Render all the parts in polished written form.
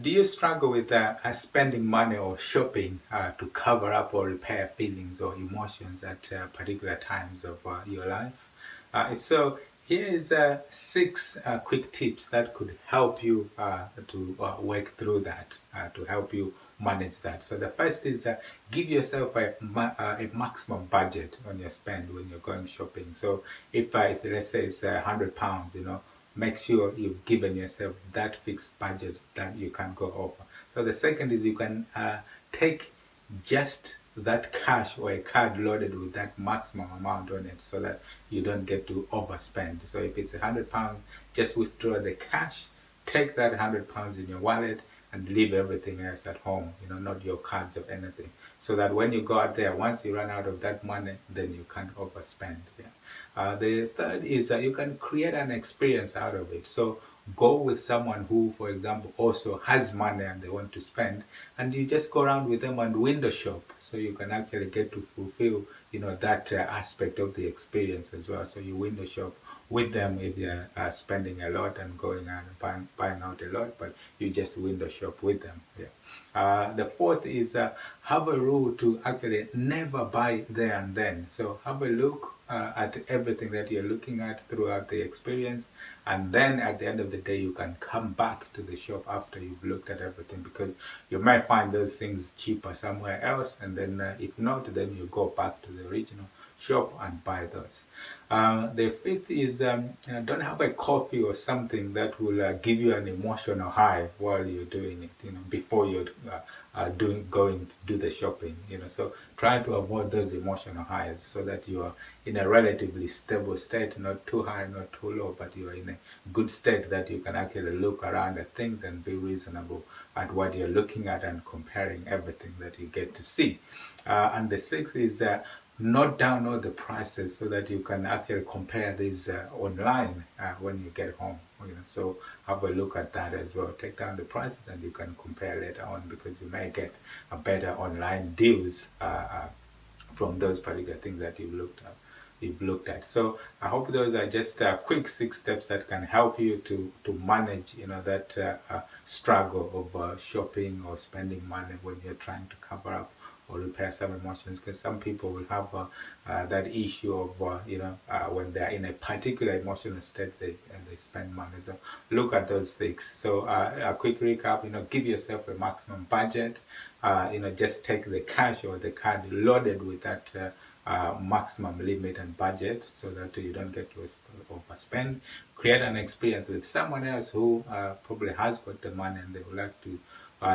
Do you struggle with spending money or shopping to cover up or repair feelings or emotions at particular times of your life? If so, here is 6 quick tips that could help you to work through that, to help you manage that. So the first is give yourself a maximum budget on your spend when you're going shopping. So if let's say it's £100, make sure you've given yourself that fixed budget that you can't go over. So the second is you can take just that cash or a card loaded with that maximum amount on it so that you don't get to overspend. So if it's £100, just withdraw the cash, take that £100 in your wallet and leave everything else at home, not your cards or anything. So that when you go out there, once you run out of that money, then you can't overspend. The third is that you can create an experience out of it. So go with someone who, for example, also has money and they want to spend, and you just go around with them and window shop. So you can actually get to fulfill, that aspect of the experience as well. So you window shop with them if you're spending a lot and going out and buying out a lot, but you just window shop with them. The fourth is have a rule to actually never buy there and then. So have a look at everything that you're looking at throughout the experience, and then at the end of the day you can come back to the shop after you've looked at everything, because you might find those things cheaper somewhere else, and then if not, then you go back to the original shop and buy those. The fifth is don't have a coffee or something that will give you an emotional high while you're doing it, before you're going to do the shopping, so try to avoid those emotional highs so that you are in a relatively stable state, not too high, not too low, but you are in a good state that you can actually look around at things and be reasonable at what you're looking at and comparing everything that you get to see. And the sixth is note down all the prices so that you can actually compare these online when you get home. So have a look at that as well. Take down the prices and you can compare later on, because you may get a better online deals from those particular things that you've looked at. So I hope those are just quick 6 steps that can help you to manage that struggle of shopping or spending money when you're trying to cover up or repair some emotions, because some people will have that issue of when they're in a particular emotional state, they spend money. So look at those things. So a quick recap: give yourself a maximum budget. Just take the cash or the card loaded with that maximum limit and budget so that you don't get to overspend. Create an experience with someone else who probably has got the money and they would like to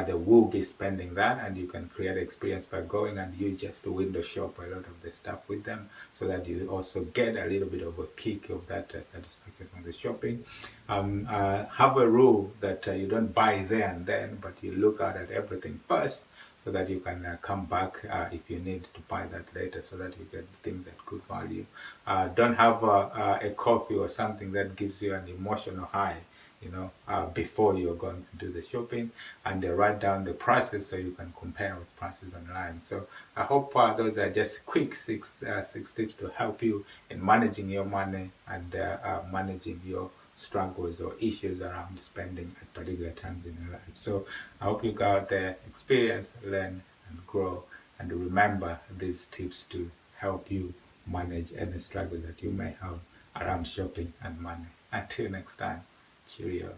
they will be spending that, and you can create experience by going and you just window shop a lot of the stuff with them, so that you also get a little bit of a kick of that satisfaction from the shopping. Have a rule that you don't buy there and then, but you look out at everything first, so that you can come back if you need to buy that later, so that you get things at good value. Don't have a coffee or something that gives you an emotional high before you're going to do the shopping, and they write down the prices so you can compare with prices online. So I hope those are just quick six tips to help you in managing your money and managing your struggles or issues around spending at particular times in your life. So I hope you go out there, experience, learn and grow, and remember these tips to help you manage any struggle that you may have around shopping and money. Until next time, cheerio.